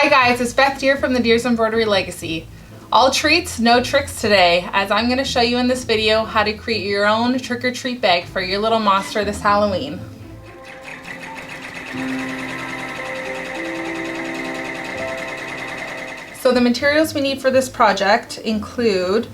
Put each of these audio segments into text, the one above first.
Hi guys, it's Beth here from the Dears Embroidery Legacy. All treats, no tricks today, as I'm going to show you in this video how to create your own trick-or-treat bag for your little monster this Halloween. So the materials we need for this project include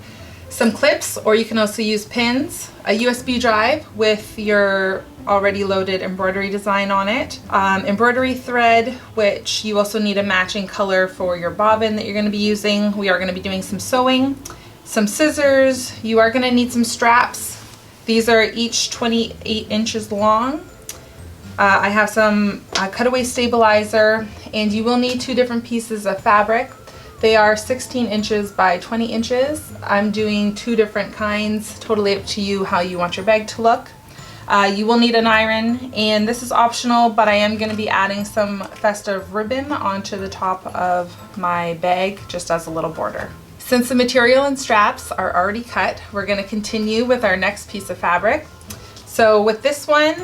some clips, or you can also use pins, a USB drive with your already loaded embroidery design on it, embroidery thread, which you also need a matching color for your bobbin that you're going to be using. We are going to be doing some sewing, some scissors. You are going to need some straps. These are each 28 inches long. I have some cutaway stabilizer, and you will need two different pieces of fabric. They are 16 inches by 20 inches. I'm doing two different kinds, totally up to you how you want your bag to look. You will need an iron, and this is optional, but I am going to be adding some festive ribbon onto the top of my bag just as a little border. Since the material and straps are already cut, we're going to continue with our next piece of fabric. So with this one,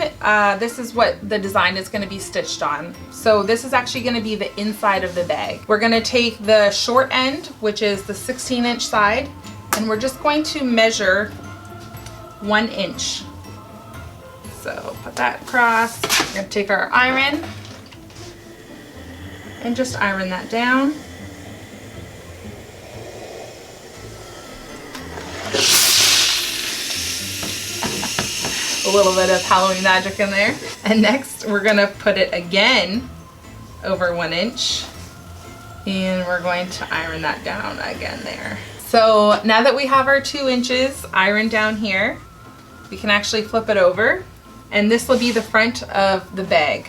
this is what the design is going to be stitched on. So this is actually going to be the inside of the bag. We're going to take the short end, which is the 16-inch side, and we're just going to measure 1 inch. So put that across. We're going to take our iron and just iron that down. A little bit of Halloween magic in there. And next we're going to put it again over 1 inch, and we're going to iron that down again there. So now that we have our 2 inches ironed down here, we can actually flip it over, and this will be the front of the bag.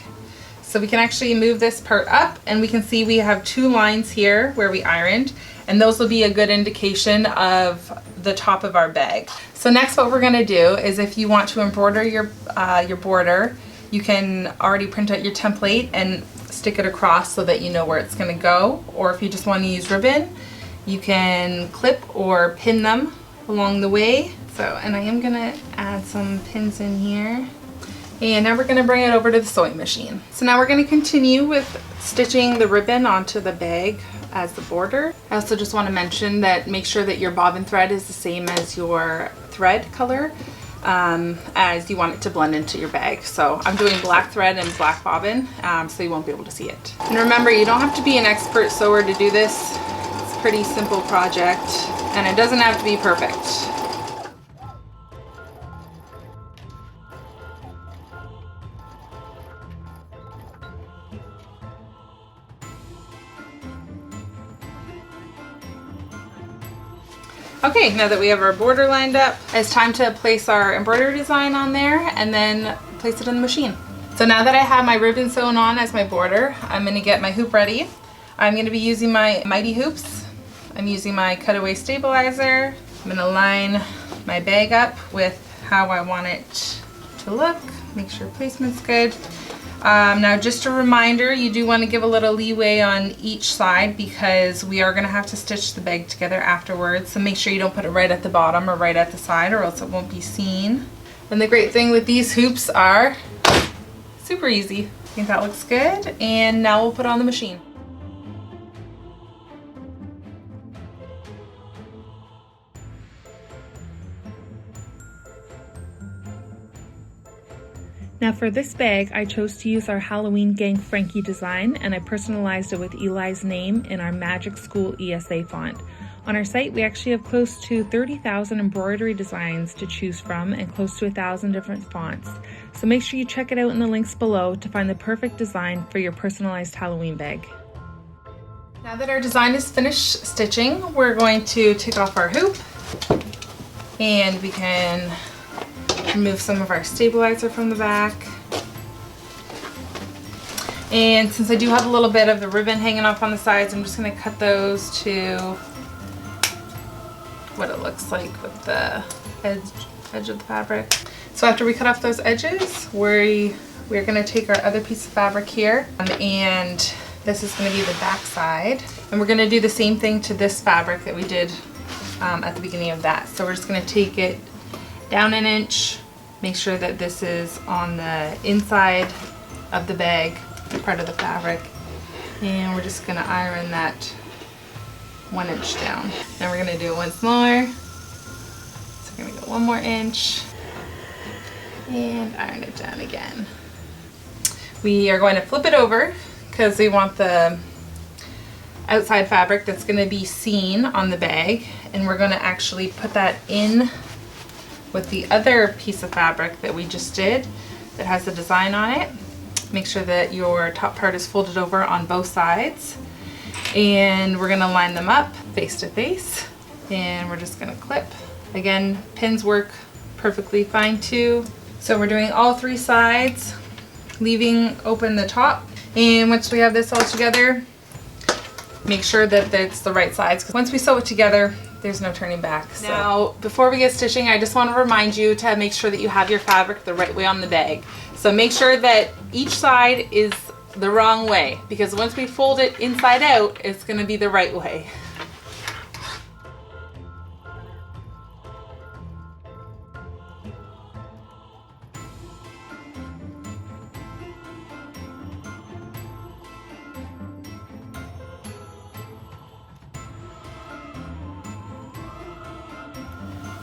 So we can actually move this part up, and we can see we have 2 lines here where we ironed, and those will be a good indication of the top of our bag. So next what we're going to do is, if you want to embroider your border, you can already print out your template and stick it across so that you know where it's going to go. Or if you just want to use ribbon, you can clip or pin them along the way. So, and I am going to add some pins in here. And now we're going to bring it over to the sewing machine. So now we're going to continue with stitching the ribbon onto the bag as the border. I also just want to mention that make sure that your bobbin thread is the same as your thread color, as you want it to blend into your bag. So I'm doing black thread and black bobbin, so you won't be able to see it. And remember, you don't have to be an expert sewer to do this. It's a pretty simple project, and it doesn't have to be perfect. Okay, now that we have our border lined up, it's time to place our embroidery design on there and then place it in the machine. So now that I have my ribbon sewn on as my border, I'm going to get my hoop ready. I'm going to be using my Mighty hoops. I'm using my cutaway stabilizer. I'm going to line my bag up with how I want it to look. Make sure placement's good. Now just a reminder, you do want to give a little leeway on each side because we are going to have to stitch the bag together afterwards, so make sure you don't put it right at the bottom or right at the side, or else it won't be seen. And the great thing with these hoops are super easy. I think that looks good, and now we'll put it on the machine. Now for this bag, I chose to use our Halloween Gang Frankie design, and I personalized it with Eli's name in our Magic School ESA font. On our site, we actually have close to 30,000 embroidery designs to choose from and close to 1,000 different fonts. So make sure you check it out in the links below to find the perfect design for your personalized Halloween bag. Now that our design is finished stitching, we're going to take off our hoop, and we can remove some of our stabilizer from the back. And since I do have a little bit of the ribbon hanging off on the sides, I'm just going to cut those to what it looks like with the edge of the fabric. So after we cut off those edges, we're going to take our other piece of fabric here, and this is going to be the back side. And we're going to do the same thing to this fabric that we did at the beginning of that. So we're just going to take it down 1 inch, make sure that this is on the inside of the bag, part of the fabric, And we're just gonna iron that 1 inch down. Then we're gonna do it once more. So we're gonna go 1 more inch and iron it down again. We are going to flip it over because we want the outside fabric that's going to be seen on the bag, and we're going to actually put that in with the other piece of fabric that we just did that has the design on it. Make sure that your top part is folded over on both sides, and we're going to line them up face to face, and we're just going to clip. Again, pins work perfectly fine too. So we're doing all 3 sides, leaving open the top, and once we have this all together, make sure that it's the right sides, because once we sew it together, there's no turning back. So. Now, before we get stitching, I just want to remind you to make sure that you have your fabric the right way on the bag. So make sure that each side is the wrong way, because once we fold it inside out, it's going to be the right way.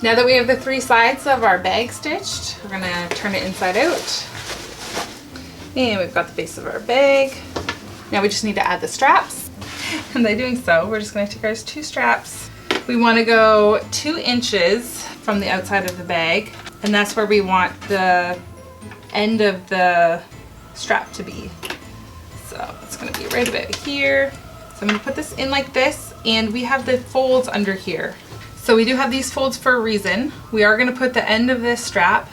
Now that we have the 3 sides of our bag stitched, we're gonna turn it inside out. And we've got the base of our bag. Now we just need to add the straps. And by doing so, we're just gonna take our 2 straps. We wanna go 2 inches from the outside of the bag, and that's where we want the end of the strap to be. So it's gonna be right about here. So I'm gonna put this in like this, and we have the folds under here. So we do have these folds for a reason. We are going to put the end of this strap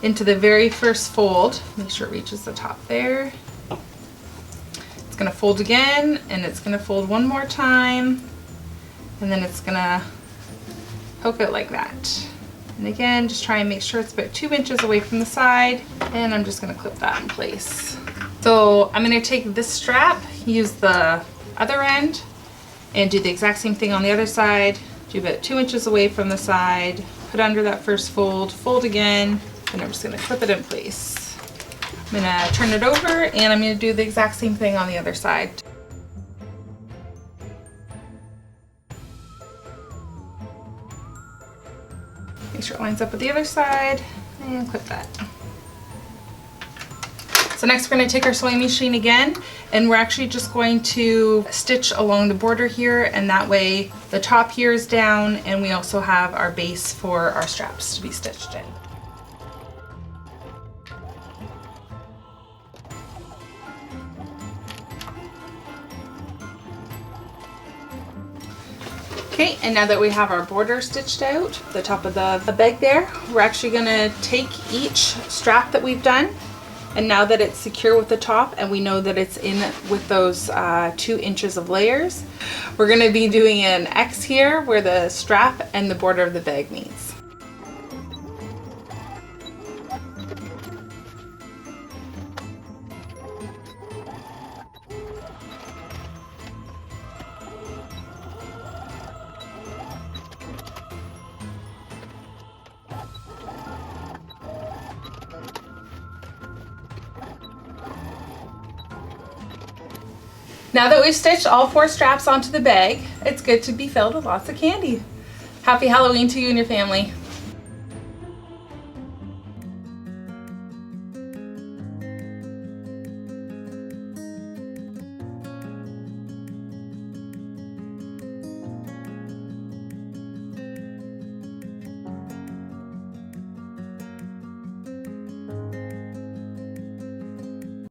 into the very first fold. Make sure it reaches the top there. It's going to fold again, and it's going to fold 1 more time, and then it's going to poke out like that. And again, just try and make sure it's about 2 inches away from the side, and I'm just going to clip that in place. So I'm going to take this strap, use the other end, and do the exact same thing on the other side. Do about 2 inches away from the side, put under that first fold, fold again, and I'm just going to clip it in place. I'm going to turn it over, and I'm going to do the exact same thing on the other side. Make sure it lines up with the other side, and clip that. So next we're going to take our sewing machine again, and we're actually just going to stitch along the border here, and that way the top here is down, and we also have our base for our straps to be stitched in. Okay, and now that we have our border stitched out, the top of the bag there, we're actually going to take each strap that we've done, and now that it's secure with the top and we know that it's in with those 2 inches of layers, we're going to be doing an X here where the strap and the border of the bag meets. Now that we've stitched all 4 straps onto the bag, it's good to be filled with lots of candy. Happy Halloween to you and your family.